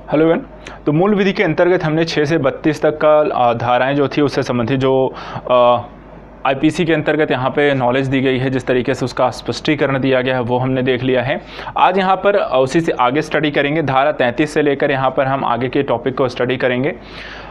Hello everyone. तो मूल विधि के अंतर्गत हमने 6 से 32 तक का धाराएं जो थी उससे संबंधित जो आईपीसी के अंतर्गत यहाँ पे नॉलेज दी गई है, जिस तरीके से उसका स्पष्टीकरण दिया गया है वो हमने देख लिया है। आज यहाँ पर उसी से आगे स्टडी करेंगे। धारा 33 से लेकर यहाँ पर हम आगे के टॉपिक को स्टडी करेंगे।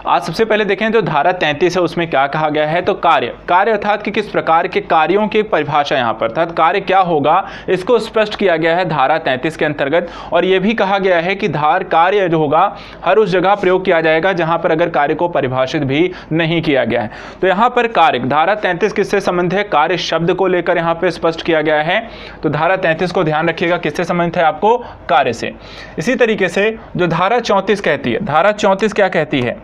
आज सबसे पहले देखें जो धारा 33 है उसमें क्या कहा गया है। तो कार्य अर्थात कि किस प्रकार के कार्यों की परिभाषा यहाँ पर, अर्थात कार्य क्या होगा इसको स्पष्ट किया गया है धारा 33 के अंतर्गत। और ये भी कहा गया है कि कार्य जो होगा हर उस जगह प्रयोग किया जाएगा जहाँ पर अगर कार्य को परिभाषित भी नहीं किया गया है। तो यहाँ पर कार्य धारा 33 किससे संबंधित है, कार्य शब्द को लेकर यहाँ पे स्पष्ट किया गया है। तो धारा 33 को ध्यान रखिएगा किससे संबंधित है, आपको कार्य से। इसी तरीके से जो धारा 34 कहती है, धारा 34 क्या कहती है,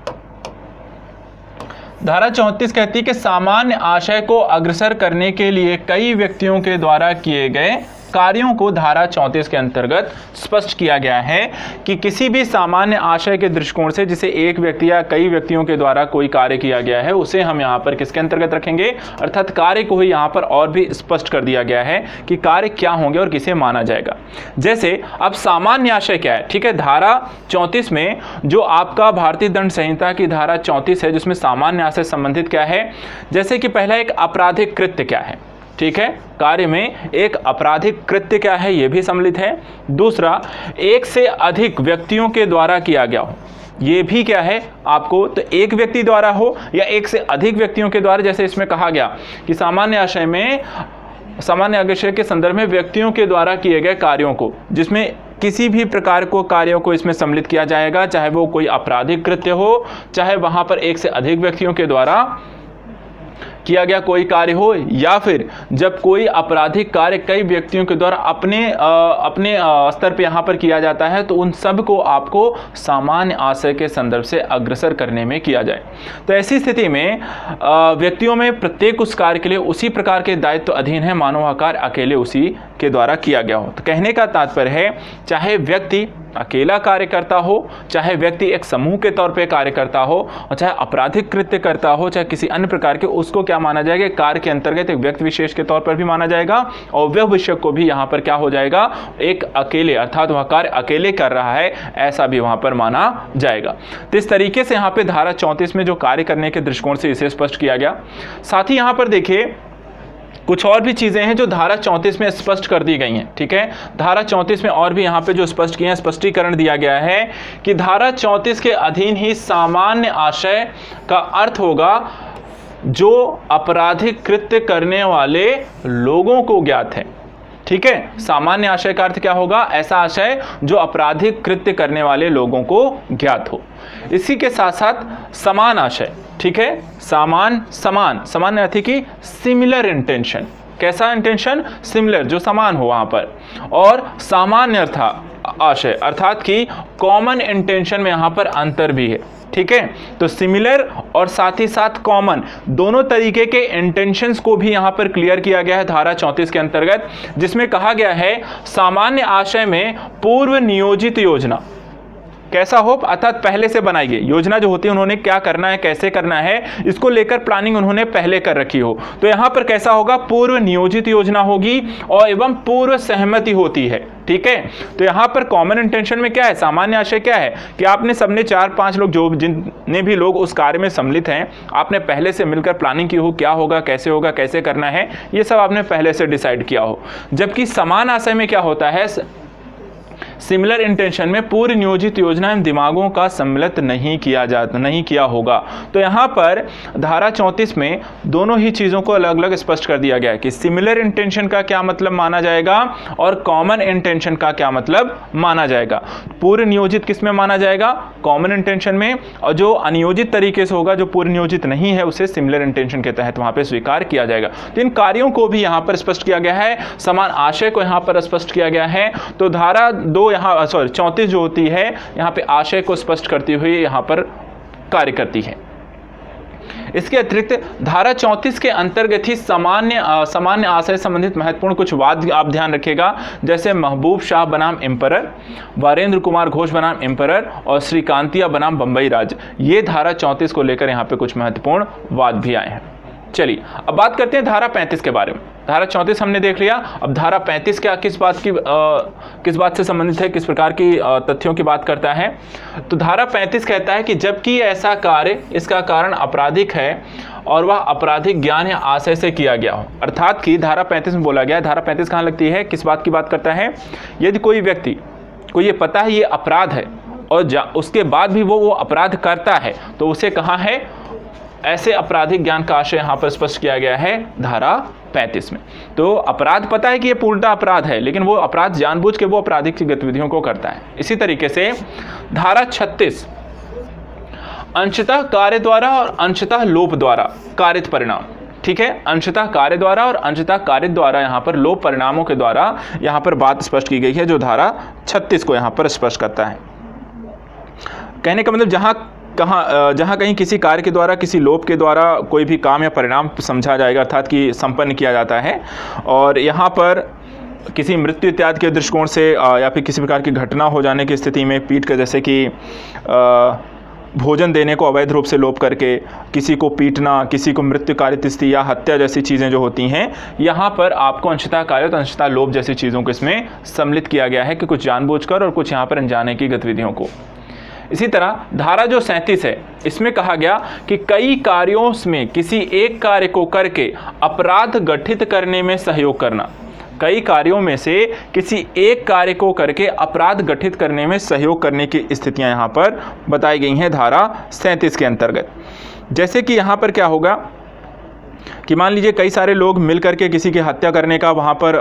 धारा 34 कहती है कि सामान्य आशय को अग्रसर करने के लिए कई व्यक्तियों के द्वारा किए गए कार्यों को धारा 34 के अंतर्गत स्पष्ट किया गया है कि किसी भी सामान्य आशय के दृष्टिकोण से जिसे एक व्यक्ति या कई व्यक्तियों के द्वारा कोई कार्य किया गया है उसे हम यहाँ पर किसके अंतर्गत रखेंगे, अर्थात कार्य को ही यहाँ पर और भी स्पष्ट कर दिया गया है कि कार्य क्या होंगे और किसे माना जाएगा। जैसे अब सामान्य आशय क्या है, ठीक है। धारा 34 में जो आपका भारतीय दंड संहिता की धारा 34 है जिसमें सामान्य आशय संबंधित क्या है, जैसे कि पहला एक आपराधिक कृत्य क्या है, ठीक है। कार्य में एक आपराधिक कृत्य क्या है ये भी सम्मिलित है। दूसरा एक से अधिक व्यक्तियों के द्वारा किया गया हो, ये भी क्या है आपको, तो एक व्यक्ति द्वारा हो या एक से अधिक व्यक्तियों के द्वारा। जैसे इसमें कहा गया कि सामान्य आशय में, सामान्य आशय के संदर्भ में व्यक्तियों के द्वारा किए गए कार्यों को, जिसमें किसी भी प्रकार को कार्यों को इसमें सम्मिलित किया जाएगा, चाहे वो कोई आपराधिक कृत्य हो, चाहे वहां पर एक से अधिक व्यक्तियों के द्वारा किया गया कोई कार्य हो, या फिर जब कोई आपराधिक कार्य कई व्यक्तियों के द्वारा अपने स्तर पे यहाँ पर किया जाता है तो उन सब को आपको सामान्य आशय के संदर्भ से अग्रसर करने में किया जाए। तो ऐसी स्थिति में व्यक्तियों में प्रत्येक उस कार्य के लिए उसी प्रकार के दायित्व अधीन है, मानो वह कार्य अकेले उसी के द्वारा किया गया हो। तो कहने का तात्पर्य है चाहे व्यक्ति अकेला कार्य करता हो, चाहे व्यक्ति एक समूह के तौर पे कार्य करता हो, और चाहे आपराधिक कृत्य करता हो, चाहे किसी अन्य प्रकार के, उसको क्या माना जाएगा, कार्य के अंतर्गत एक व्यक्ति विशेष के तौर पर भी माना जाएगा। और वह विषय को भी यहाँ पर क्या हो जाएगा, एक अकेले, अर्थात वह कार्य अकेले कर रहा है ऐसा भी वहां पर माना जाएगा। तो इस तरीके से यहाँ पे धारा 34 में जो कार्य करने के दृष्टिकोण से इसे स्पष्ट किया गया। साथ ही यहाँ पर देखिए कुछ और भी चीजें हैं जो धारा 34 में स्पष्ट कर दी गई हैं, ठीक है। धारा 34 में और भी यहाँ पे जो स्पष्ट किए हैं, स्पष्टीकरण दिया गया है कि धारा 34 के अधीन ही सामान्य आशय का अर्थ होगा जो आपराधिक कृत्य करने वाले लोगों को ज्ञात है, ठीक है। सामान्य आशय का अर्थ क्या होगा, ऐसा आशय जो आपराधिक कृत्य करने वाले लोगों को ज्ञात हो। इसी के साथ साथ समान आशय, ठीक है, समान अर्थ की सिमिलर इंटेंशन, कैसा इंटेंशन, सिमिलर, जो समान हो वहां पर। और सामान्य अर्थ आशय अर्थात कि कॉमन इंटेंशन में यहां पर अंतर भी है, ठीक है। तो सिमिलर और साथ ही साथ कॉमन दोनों तरीके के इंटेंशंस को भी यहां पर क्लियर किया गया है धारा 34 के अंतर्गत, जिसमें कहा गया है सामान्य आशय में पूर्व नियोजित योजना कैसा हो, अर्थात पहले से बनाई गई योजना जो होती है, उन्होंने क्या करना है, कैसे करना है, इसको लेकर प्लानिंग उन्होंने पहले कर रखी हो। तो यहां पर कैसा होगा, पूर्व नियोजित योजना होगी और एवं पूर्व सहमति होती है, ठीक है। तो यहां पर कॉमन इंटेंशन में क्या है, सामान्य आशय क्या है कि आपने सबने 4-5 लोग, जो जितने भी लोग उस कार्य में सम्मिलित हैं, आपने पहले से मिलकर प्लानिंग की हो, क्या होगा, कैसे करना है, ये सब आपने पहले से डिसाइड किया हो। जबकि समान आशय में क्या होता है, सिमिलर इंटेंशन में पूर्व नियोजित योजना में दिमागों का सम्मिलित नहीं किया होगा। तो यहाँ पर धारा 34 में दोनों ही चीज़ों को अलग अलग स्पष्ट कर दिया गया है कि सिमिलर इंटेंशन का क्या मतलब माना जाएगा और कॉमन इंटेंशन का क्या मतलब माना जाएगा। पूर्व नियोजित किस में माना जाएगा, कॉमन इंटेंशन में, और जो अनियोजित तरीके से होगा, जो पूर्व नियोजित नहीं है, उसे सिमिलर इंटेंशन के तहत वहाँ पर स्वीकार किया जाएगा। तो इन कार्यों को भी यहाँ पर स्पष्ट किया गया है, समान आशय को यहाँ पर स्पष्ट किया गया है। तो धारा 34 जो होती है यहाँ पे आशय को स्पष्ट करती हुई यहाँ पर कार्य करती है। इसके अतिरिक्त धारा 34 के अंतर्गत ही सामान्य आशय संबंधित महत्वपूर्ण कुछ वाद आप ध्यान रखिएगा, जैसे महबूब शाह बनाम एम्परर, वीरेंद्र कुमार घोष बनाम एम्परर और श्रीकांतिया बनाम बंबई राज, ये धारा 34 को लेकर यहाँ पे कुछ महत्वपूर्ण वाद भी आए हैं। चलिए अब बात करते हैं धारा 35 के बारे में। धारा 34 हमने देख लिया। अब धारा 35 क्या किस बात से संबंधित है, किस प्रकार की तथ्यों की बात करता है? तो धारा 35 कहता है कि जबकि ऐसा कार्य इसका कारण आपराधिक है और वह आपराधिक ज्ञान या आशय से किया गया हो। अर्थात कि धारा 35 में बोला गया है, धारा 35 कहाँ लगती है, किस बात की बात करता है? यदि कोई व्यक्ति को ये पता है ये अपराध है और उसके बाद भी वो अपराध करता है तो उसे कहाँ है, ऐसे आपराधिक ज्ञान का आशय यहाँ पर स्पष्ट किया गया है धारा 35 में। तो अपराध पता है कि ये पूर्णतः अपराध है, लेकिन वो अपराध जानबूझ के वो आपराधिक गतिविधियों को करता है। इसी तरीके से धारा 36 अंशतः कार्य द्वारा और अंशतः लोप द्वारा कारित परिणाम, ठीक है, अंशतः कार्य द्वारा और अंशतः कारित द्वारा यहाँ पर लोप परिणामों के द्वारा यहाँ पर बात स्पष्ट की गई है, जो धारा 36 को यहाँ पर स्पष्ट करता है। कहने का मतलब जहाँ कहीं किसी कार्य के द्वारा, किसी लोप के द्वारा कोई भी काम या परिणाम समझा जाएगा, अर्थात कि संपन्न किया जाता है, और यहाँ पर किसी मृत्यु इत्यादि के दृष्टिकोण से या फिर किसी प्रकार की घटना हो जाने की स्थिति में पीट कर, जैसे कि भोजन देने को अवैध रूप से लोप करके किसी को पीटना, किसी को मृत्यु कारित स्थिति या हत्या जैसी चीज़ें जो होती हैं, यहाँ पर आपको अंशतः कारित, अंशतः लोप जैसी चीज़ों को इसमें सम्मिलित किया गया है कि कुछ जानबूझकर और कुछ यहाँ पर अनजाने की गतिविधियों को। इसी तरह धारा जो 37 है, इसमें कहा गया कि कई कार्यों में किसी एक कार्य को करके अपराध गठित करने में सहयोग करना, कई कार्यों में से किसी एक कार्य को करके अपराध गठित करने में सहयोग करने की स्थितियां यहाँ पर बताई गई हैं धारा 37 के अंतर्गत। जैसे कि यहाँ पर क्या होगा कि मान लीजिए कई सारे लोग मिल करके किसी की हत्या करने का वहाँ पर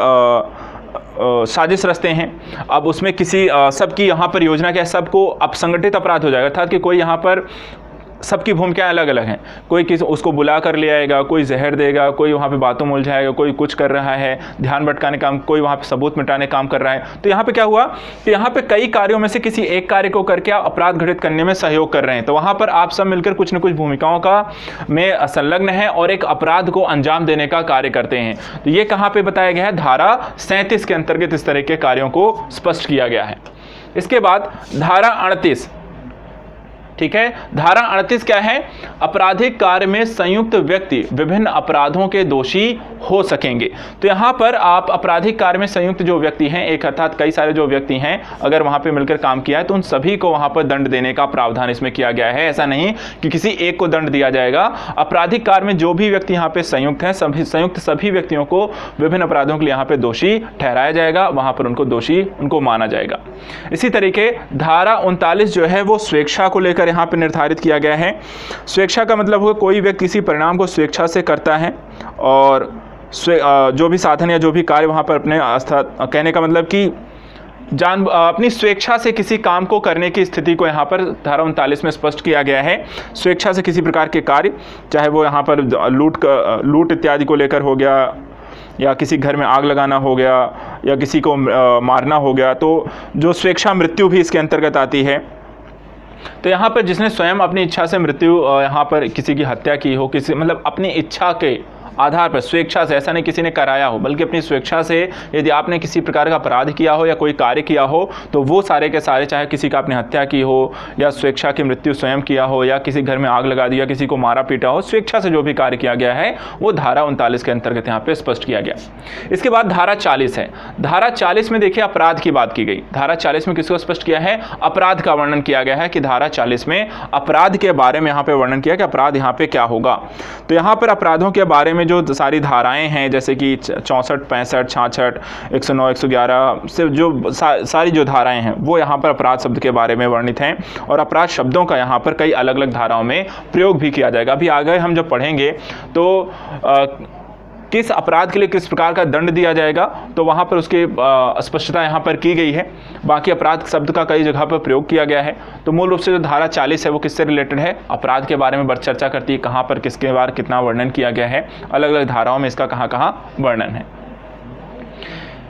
साजिश रचते हैं। अब उसमें किसी सबकी यहाँ पर योजना क्या है, सबको अपसंगठित अपराध हो जाएगा, अर्थात कि कोई यहाँ पर सबकी भूमिकाएं अलग अलग हैं। कोई किसी उसको बुला कर ले आएगा, कोई जहर देगा, कोई वहाँ पे बातों में उलझाएगा, कोई कुछ कर रहा है, ध्यान भटकाने काम, कोई वहाँ पे सबूत मिटाने काम कर रहा है। तो यहाँ पे क्या हुआ कि यहाँ पे कई कार्यों में से किसी एक कार्य को करके आप अपराध घटित करने में सहयोग कर रहे हैं। तो वहाँ पर आप सब मिलकर कुछ न कुछ भूमिकाओं का में संलग्न है और एक अपराध को अंजाम देने का कार्य करते हैं। तो ये कहाँ पर बताया गया है, धारा 37 के अंतर्गत इस तरह के कार्यों को स्पष्ट किया गया है। इसके बाद धारा 38, ठीक है, धारा 38 क्या है, आपराधिक कार्य में संयुक्त व्यक्ति विभिन्न अपराधों के दोषी हो सकेंगे। तो यहाँ पर आप आपराधिक कार्य में संयुक्त जो व्यक्ति हैं, एक अर्थात कई सारे जो व्यक्ति हैं, अगर वहाँ पे मिलकर काम किया है तो उन सभी को वहाँ पर दंड देने का प्रावधान इसमें किया गया है। ऐसा नहीं कि किसी एक को दंड दिया जाएगा। आपराधिक कार्य में जो भी व्यक्ति यहाँ पे संयुक्त हैं, सभी व्यक्तियों को विभिन्न अपराधों के लिए यहाँ पे दोषी ठहराया जाएगा, वहाँ पर उनको दोषी उनको माना जाएगा। इसी तरीके धारा 39 जो है वो स्वेच्छा को लेकर यहाँ पे निर्धारित किया गया है। स्वेच्छा का मतलब होगा कोई व्यक्ति किसी परिणाम को स्वेच्छा से करता है और जो भी साधन या जो भी कार्य वहाँ पर अपने कहने का मतलब कि अपनी स्वेच्छा से किसी काम को करने की स्थिति को यहाँ पर धारा 39 में स्पष्ट किया गया है। स्वेच्छा से किसी प्रकार के कार्य, चाहे वो यहाँ पर लूट इत्यादि को लेकर हो गया, या किसी घर में आग लगाना हो गया, या किसी को मारना हो गया, तो जो स्वेच्छा मृत्यु भी इसके अंतर्गत आती है। तो यहाँ पर जिसने स्वयं अपनी इच्छा से मृत्यु यहाँ पर किसी की हत्या की हो, किसी मतलब अपनी इच्छा के आधार पर, स्वेच्छा से, ऐसा नहीं किसी ने कराया हो, बल्कि अपनी स्वेच्छा से यदि आपने किसी प्रकार का अपराध किया हो या कोई कार्य किया हो, तो वो सारे के सारे, चाहे किसी का आपने हत्या की हो या स्वेच्छा की मृत्यु स्वयं किया हो या किसी घर में आग लगा दी या किसी को मारा पीटा हो, स्वेच्छा से जो भी कार्य किया गया है वो धारा 39 के अंतर्गत यहाँ पे स्पष्ट किया गया। इसके बाद धारा 40 है। धारा 40 में देखिए अपराध की बात की गई। धारा 40 में किसको स्पष्ट किया है, अपराध का वर्णन किया गया है कि धारा 40 में अपराध के बारे में यहाँ पे वर्णन किया कि अपराध यहाँ पे क्या होगा। तो यहाँ पर अपराधों के बारे में जो सारी धाराएं हैं, जैसे कि 64, 65, 66, 109, 111 से जो सारी जो धाराएं हैं वो यहाँ पर अपराध शब्द के बारे में वर्णित हैं, और अपराध शब्दों का यहाँ पर कई अलग अलग धाराओं में प्रयोग भी किया जाएगा। अभी आगे हम जब पढ़ेंगे तो किस अपराध के लिए किस प्रकार का दंड दिया जाएगा, तो वहाँ पर उसकी स्पष्टता यहाँ पर की गई है। बाकी अपराध शब्द का कई जगह पर प्रयोग किया गया है। तो मूल रूप से जो धारा 40 है वो किससे रिलेटेड है, अपराध के बारे में बड़ी चर्चा करती है, कहाँ पर किसके बारे कितना वर्णन किया गया है, अलग अलग धाराओं में इसका कहाँ कहाँ वर्णन है।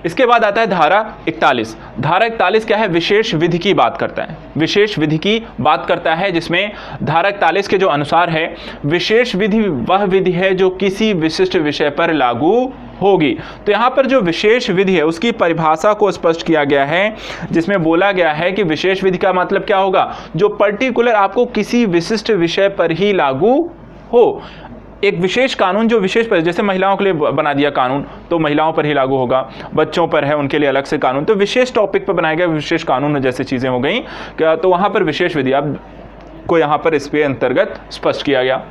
इसके बाद आता है धारा 41। धारा 41 क्या है, विशेष विधि की बात करता है। विशेष विधि की बात करता है, जिसमें धारा 41 के जो अनुसार है, विशेष विधि वह विधि है जो किसी विशिष्ट विषय पर लागू होगी। तो यहाँ पर जो विशेष विधि है उसकी परिभाषा को स्पष्ट किया गया है, जिसमें बोला गया है कि विशेष विधि का मतलब क्या होगा, जो पर्टिकुलर आपको किसी विशिष्ट विषय पर ही लागू हो। एक विशेष कानून जो विशेष पर, जैसे महिलाओं के लिए बना दिया कानून तो महिलाओं पर ही लागू होगा, बच्चों पर है उनके लिए अलग से कानून, तो विशेष टॉपिक पर बनाए गए विशेष कानून जैसे चीज़ें हो गई क्या, तो वहाँ पर विशेष विधि अब को यहाँ पर इसके अंतर्गत स्पष्ट किया गया।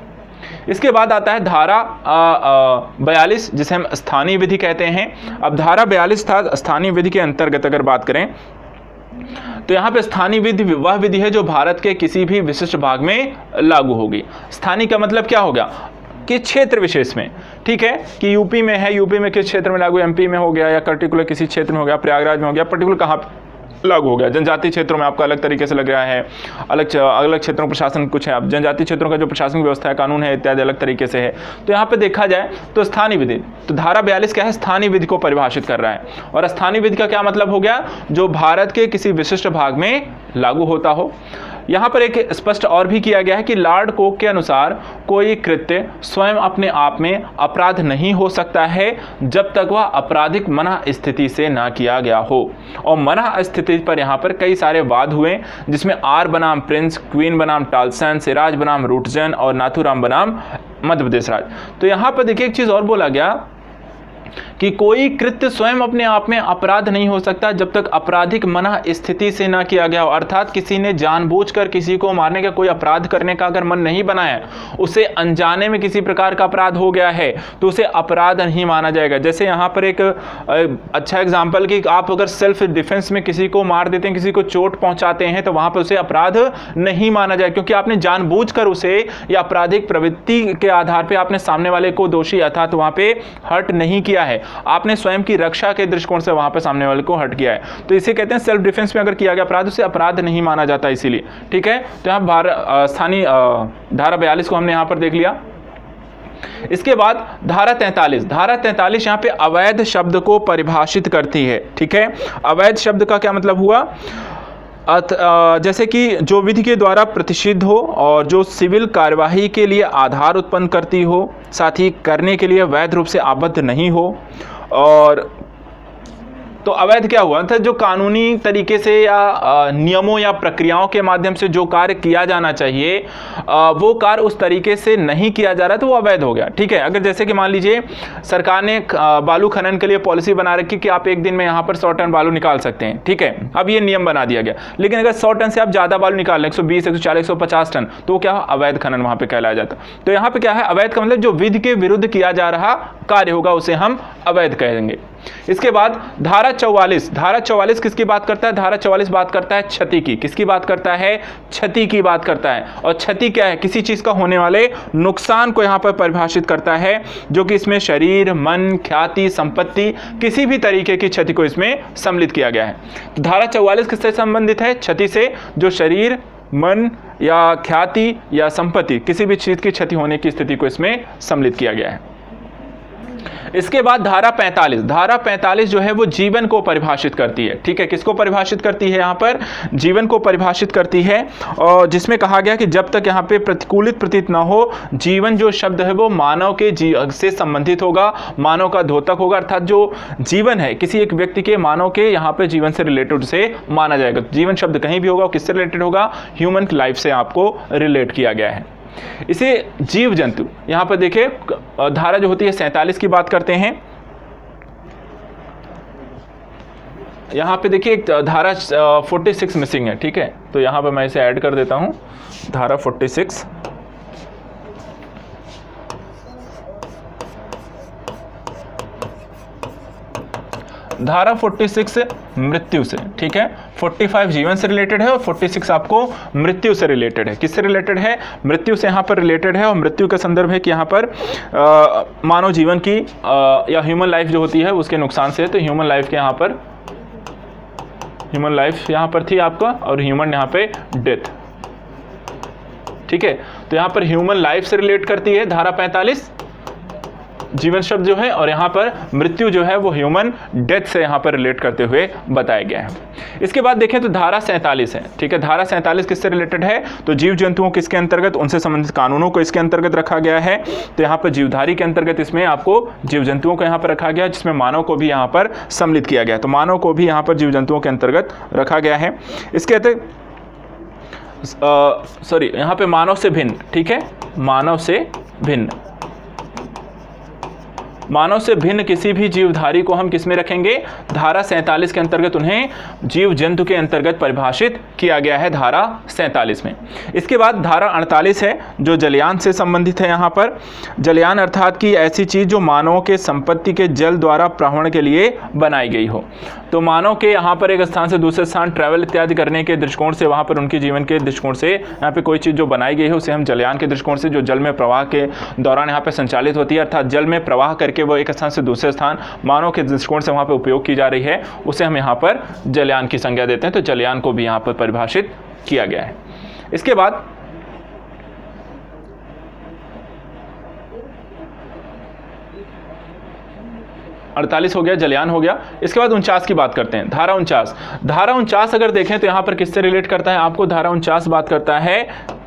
इसके बाद आता है धारा 42 जिसे हम स्थानीय विधि कहते हैं। अब धारा 42 था स्थानीय विधि के अंतर्गत अगर बात करें तो यहाँ पे स्थानीय विधि वह विधि है जो भारत के किसी भी विशिष्ट भाग में लागू होगी। स्थानीय का मतलब क्या हो गया कि क्षेत्र विशेष में, ठीक है, कि यूपी में है, यूपी में किस क्षेत्र में लागू, एमपी में हो गया, या पर्टिकुलर किसी क्षेत्र में हो गया, प्रयागराज में हो गया, पर्टिकुलर कहाँ लागू हो गया। जनजातीय क्षेत्रों में आपका अलग तरीके से लग रहा है, अलग अलग क्षेत्रों का प्रशासन कुछ है, अब जनजातीय क्षेत्रों का जो प्रशासनिक व्यवस्था है, कानून है इत्यादि अलग तरीके से है। तो यहाँ पे देखा जाए तो स्थानीय विधि, तो धारा 42 क्या है, स्थानीय विधि को परिभाषित कर रहा है। और स्थानीय विधि का क्या मतलब हो गया, जो भारत के किसी विशिष्ट भाग में लागू होता हो। यहाँ पर एक स्पष्ट और भी किया गया है कि लॉर्ड कोक के अनुसार कोई कृत्य स्वयं अपने आप में अपराध नहीं हो सकता है जब तक वह आपराधिक मना स्थिति से ना किया गया हो। और मना स्थिति पर यहाँ पर कई सारे वाद हुए, जिसमें आर बनाम प्रिंस, क्वीन बनाम टालसन, सिराज बनाम रूटजन और नाथुराम बनाम मध्य प्रदेश राज। तो यहाँ पर देखिए एक चीज़ और बोला गया कि कोई कृत्य स्वयं अपने आप में अपराध नहीं हो सकता जब तक आपराधिक मना स्थिति से ना किया गया हो। अर्थात किसी ने जानबूझकर किसी को मारने का, कोई अपराध करने का अगर मन नहीं बनाया, उसे अनजाने में किसी प्रकार का अपराध हो गया है तो उसे अपराध नहीं माना जाएगा। जैसे यहाँ पर एक अच्छा एग्जाम्पल कि आप अगर सेल्फ डिफेंस में किसी को मार देते हैं, किसी को चोट पहुंचाते हैं, तो वहां पर उसे अपराध नहीं माना जाएगा, क्योंकि आपने जानबूझकर उसे या आपराधिक प्रवृत्ति के आधार पर आपने सामने वाले को दोषी अर्थात वहां पे हर्ट नहीं किया है, आपने स्वयं की रक्षा के दृष्टिकोण से वहां पर सामने वाले को हर्ट किया है। तो इसे कहते हैं सेल्फ डिफेंस में अगर किया गया अपराध, उसे अपराध नहीं माना जाता इसीलिए, ठीक है। तो यहाँ स्थानीय धारा 42 को हमने यहां पर देख लिया। इसके बाद धारा 43 यहाँ पे अवैध शब्द को परिभाषित करती है, ठीक है। अवैध शब्द का क्या मतलब हुआ, जैसे कि जो विधि के द्वारा प्रतिषिद्ध हो और जो सिविल कार्यवाही के लिए आधार उत्पन्न करती हो, साथ ही करने के लिए वैध रूप से आबद्ध नहीं हो। और तो अवैध क्या हुआ था, जो कानूनी तरीके से या नियमों या प्रक्रियाओं के माध्यम से जो कार्य किया जाना चाहिए वो कार्य उस तरीके से नहीं किया जा रहा तो वो अवैध हो गया, ठीक है। अगर जैसे कि मान लीजिए सरकार ने बालू खनन के लिए पॉलिसी बना रखी कि आप एक दिन में यहाँ पर 100 टन बालू निकाल सकते हैं, ठीक है, अब ये नियम बना दिया गया। लेकिन अगर 100 टन से आप ज़्यादा बालू निकाल लें, 120, 140, 150 टन, तो क्या अवैध खनन वहाँ पर कहलाया जाता। तो यहाँ पर क्या है, अवैध का मतलब जो विधि के विरुद्ध किया जा रहा कार्य होगा उसे हम अवैध कहेंगे। इसके बाद धारा 44 किसकी बात करता है, धारा 44 बात करता है क्षति की। किसकी बात करता है, क्षति की बात करता है। और क्षति क्या है, किसी चीज का होने वाले नुकसान को यहां पर परिभाषित करता है, जो कि इसमें शरीर, मन, ख्याति, संपत्ति, किसी भी तरीके की क्षति को इसमें सम्मिलित किया गया है। तो धारा 44 किससे संबंधित है, क्षति से, जो शरीर, मन या ख्याति या संपत्ति, किसी भी चीज की क्षति होने की स्थिति को इसमें सम्मिलित किया गया है। इसके बाद धारा 45 जो है वो जीवन को परिभाषित करती है, ठीक है। किसको परिभाषित करती है, यहाँ पर जीवन को परिभाषित करती है, और जिसमें कहा गया कि जब तक यहाँ पे प्रतिकूलित प्रतीत ना हो, जीवन जो शब्द है वो मानव के से संबंधित होगा, मानव का द्योतक होगा, अर्थात जो जीवन है किसी एक व्यक्ति के, मानव के यहाँ पे जीवन से रिलेटेड से माना जाएगा। जीवन शब्द कहीं भी होगा, किससे रिलेटेड होगा, ह्यूमन लाइफ से आपको रिलेट किया गया है। इसे जीव जंतु, यहां पर देखिए धारा जो होती है 47 की बात करते हैं। यहां पे देखिए एक धारा 46 मिसिंग है, ठीक है, तो यहां पर मैं इसे ऐड कर देता हूं, धारा 46। धारा 46 मृत्यु से, ठीक है, 45 जीवन से रिलेटेड है और 46 आपको मृत्यु से रिलेटेड है। किससे रिलेटेड है, मृत्यु से यहाँ पर रिलेटेड है। और मृत्यु का संदर्भ है कि यहाँ पर मानव जीवन की या ह्यूमन लाइफ जो होती है उसके नुकसान से है। तो ह्यूमन लाइफ के यहाँ पर, ह्यूमन लाइफ यहाँ पर थी आपका, और ह्यूमन यहाँ पे डेथ, ठीक है। तो यहाँ पर ह्यूमन लाइफ से रिलेट करती है धारा 45 जीवन शब्द जो है, और यहाँ पर मृत्यु जो है वो ह्यूमन डेथ से यहाँ पर रिलेट करते हुए बताया गया है। इसके बाद देखें तो धारा 47 है, ठीक है। धारा 47 किससे रिलेटेड है, तो जीव जंतुओं किसके अंतर्गत, उनसे संबंधित कानूनों को इसके अंतर्गत रखा गया है। तो यहाँ पर जीवधारी के अंतर्गत इसमें आपको जीव जंतुओं को यहाँ पर रखा गया, जिसमें मानव को भी यहाँ पर सम्मिलित किया गया। तो मानव को भी यहाँ पर जीव जंतुओं के अंतर्गत रखा गया है। इसके अतिरिक्त यहाँ पे मानव से भिन्न, ठीक है, मानव से भिन्न, मानव से भिन्न किसी भी जीवधारी को हम किस में रखेंगे, धारा 47 के अंतर्गत उन्हें जीव जंतु के अंतर्गत परिभाषित किया गया है, धारा 47 में। इसके बाद धारा 48 है जो जलयान से संबंधित है। यहाँ पर जलयान अर्थात कि ऐसी चीज जो मानवों के संपत्ति के जल द्वारा प्रवहन के लिए बनाई गई हो। तो मानव के यहाँ पर एक स्थान से दूसरे स्थान ट्रैवल इत्यादि करने के दृष्टिकोण से, वहाँ पर उनके जीवन के दृष्टिकोण से यहाँ पे कोई चीज़ जो बनाई गई है उसे हम जलयान के दृष्टिकोण से, जो जल में प्रवाह के दौरान यहाँ पे संचालित होती है, अर्थात जल में प्रवाह करके वो एक स्थान से दूसरे स्थान मानव के दृष्टिकोण से वहाँ पर उपयोग की जा रही है, उसे हम यहाँ पर जलयान की संज्ञा देते हैं। तो जलयान को भी यहाँ पर परिभाषित किया गया है। इसके बाद अड़तालीस हो गया, जलयान हो गया। इसके बाद 49 की बात करते हैं, धारा 49। धारा 49 अगर देखें तो यहां पर किससे रिलेट करता है आपको, धारा 49 बात करता है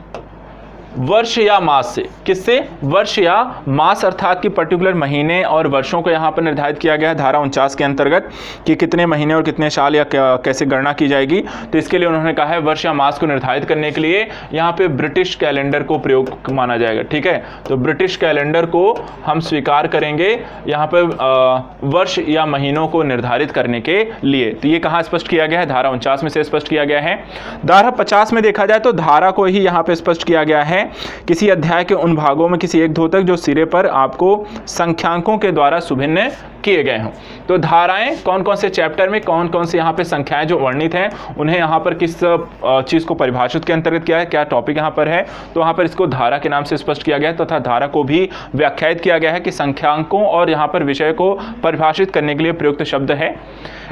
वर्ष या मास से। किससे, वर्ष या मास अर्थात कि पर्टिकुलर महीने और वर्षों को यहाँ पर निर्धारित किया गया है धारा 49 के अंतर्गत कि कितने महीने और कितने साल या कैसे गणना की जाएगी। तो इसके लिए उन्होंने कहा है वर्ष या मास को निर्धारित करने के लिए यहाँ पे ब्रिटिश कैलेंडर को प्रयोग माना जाएगा। ठीक है, तो ब्रिटिश कैलेंडर को हम स्वीकार करेंगे यहाँ पर वर्ष या महीनों को निर्धारित करने के लिए। तो ये कहाँ स्पष्ट किया गया है, धारा 49 में से स्पष्ट किया गया है। धारा 50 में देखा जाए तो धारा को ही यहाँ पे स्पष्ट किया गया है, किसी अध्याय के उन भागों में किसी एक ध्योतक जो सिरे पर आपको संख्यांकों के द्वारा सुभिन्न किए गए हों। तो धाराएं कौन कौन से चैप्टर में कौन कौन से यहाँ पे संख्याएं जो वर्णित हैं उन्हें यहाँ पर किस चीज़ को परिभाषित के अंतर्गत किया है, क्या टॉपिक यहाँ पर है, तो वहाँ पर इसको धारा के नाम से स्पष्ट किया गया है तथा धारा को भी व्याख्यायित किया गया है कि संख्यांकों और यहाँ पर विषय को परिभाषित करने के लिए प्रयुक्त शब्द है।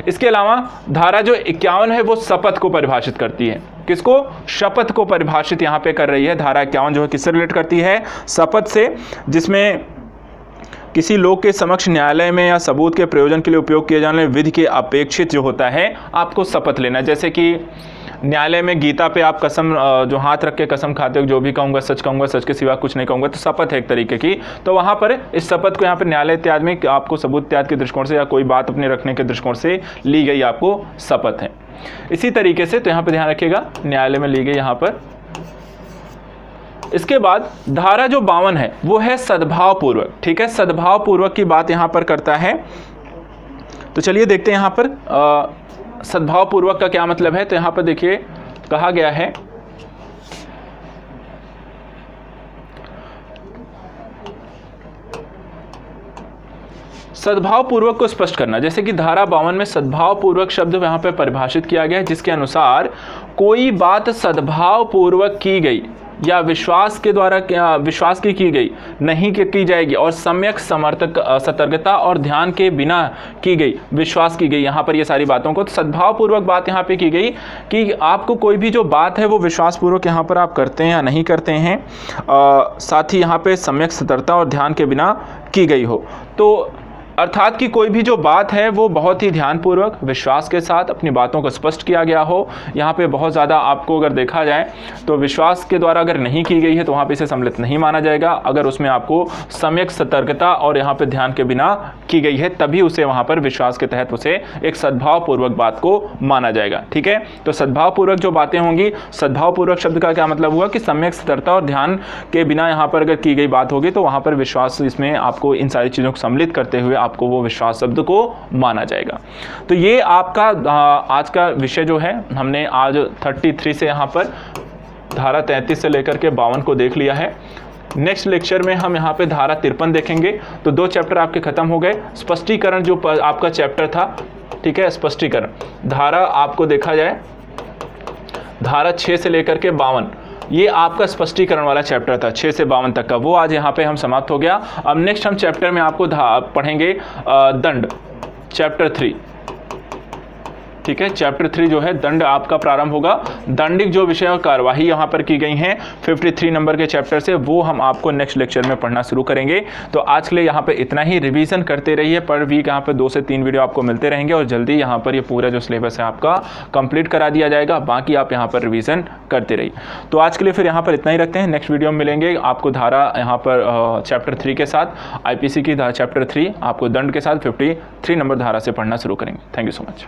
इसके अलावा धारा जो 51 है वो शपथ को परिभाषित करती है। किसको, शपथ को परिभाषित यहाँ पे कर रही है। धारा 51 जो है किससे रिलेट करती है, शपथ से, जिसमें किसी लोग के समक्ष न्यायालय में या सबूत के प्रयोजन के लिए उपयोग किए जाने वाली विधि के अपेक्षित जो होता है आपको शपथ लेना। जैसे कि न्यायालय में गीता पे आप कसम जो हाथ रख के कसम खाते हो, जो भी कहूँगा सच के सिवा कुछ नहीं कहूँगा, तो शपथ है एक तरीके की। तो वहाँ पर इस शपथ को यहाँ पर न्यायालय इत्यादि में आपको सबूत इत्यादि के दृष्टिकोण से या कोई बात अपने रखने के दृष्टिकोण से ली गई आपको शपथ है। इसी तरीके से तो यहाँ पर ध्यान रखिएगा, न्यायालय में ली गई यहाँ पर। इसके बाद धारा जो 52 है वो है सद्भाव पूर्वक। ठीक है, सद्भाव पूर्वक की बात यहाँ पर करता है। तो चलिए देखते हैं यहाँ पर सद्भाव पूर्वक का क्या मतलब है। तो यहाँ पर देखिए कहा गया है सद्भाव पूर्वक को स्पष्ट करना। जैसे कि धारा 52 में सद्भाव पूर्वक शब्द यहाँ पे परिभाषित किया गया है, जिसके अनुसार कोई बात सद्भाव पूर्वक की गई या विश्वास के द्वारा विश्वास की गई नहीं की जाएगी और सम्यक सतर्कता और ध्यान के बिना की गई, विश्वास की गई। यहाँ पर ये सारी बातों को तो सद्भाव पूर्वक बात यहाँ पे की गई कि आपको कोई भी जो बात है वो विश्वास पूर्वक यहाँ पर आप करते हैं या नहीं करते हैं, साथ ही यहाँ पे सम्यक सतर्कता और ध्यान के बिना की गई हो। तो अर्थात कि कोई भी जो बात है वो बहुत ही ध्यानपूर्वक विश्वास के साथ अपनी बातों को स्पष्ट किया गया हो। यहाँ पे बहुत ज़्यादा आपको अगर देखा जाए तो विश्वास के द्वारा अगर नहीं की गई है तो वहाँ पे इसे सम्मिलित नहीं माना जाएगा। अगर उसमें आपको सम्यक सतर्कता और यहाँ पे ध्यान के बिना की गई है तभी उसे वहाँ पर विश्वास के तहत उसे एक सद्भावपूर्वक बात को माना जाएगा। ठीक है, तो सद्भावपूर्वक जो बातें होंगी, सद्भावपूर्वक शब्द का क्या मतलब हुआ कि सम्यक सतर्कता और ध्यान के बिना यहाँ पर अगर की गई बात होगी तो वहाँ पर विश्वास, इसमें आपको इन सारी चीज़ों को सम्मिलित करते हुए आपको वो विश्वास शब्द को माना जाएगा। तो ये आपका आज का विषय जो है हमने आज 33 से यहाँ पर धारा 33 से लेकर के 52 को देख लिया है। नेक्स्ट लेक्चर में हम यहाँ पे धारा 53 देखेंगे। तो 2 चैप्टर आपके खत्म हो गए। स्पष्टीकरण जो आपका चैप्टर था, ठीक है, स्पष्टीकरण धारा आपको देखा जाए धारा 6 से लेकर के 52, ये आपका स्पष्टीकरण वाला चैप्टर था 6 से 52 तक का, वो आज यहाँ पे हम समाप्त हो गया। अब नेक्स्ट हम चैप्टर में आपको पढ़ेंगे दंड, चैप्टर 3। ठीक है, चैप्टर 3 जो है दंड आपका प्रारंभ होगा। दंडिक जो विषय और कार्यवाही यहाँ पर की गई हैं 53 नंबर के चैप्टर से, वो हम आपको नेक्स्ट लेक्चर में पढ़ना शुरू करेंगे। तो आज के लिए यहाँ पे इतना ही। रिवीजन करते रहिए, पर वीक यहाँ पे 2 से 3 वीडियो आपको मिलते रहेंगे और जल्दी यहाँ पर ये पूरा जो सिलेबस है आपका कंप्लीट करा दिया जाएगा। बाकी आप यहाँ पर रिवीजन करते रहिए। तो आज के लिए फिर यहाँ पर इतना ही रखते हैं। नेक्स्ट वीडियो में मिलेंगे आपको धारा यहाँ पर चैप्टर 3 के साथ, IPC की चैप्टर 3 आपको दंड के साथ 53 नंबर धारा से पढ़ना शुरू करेंगे। Thank you so much.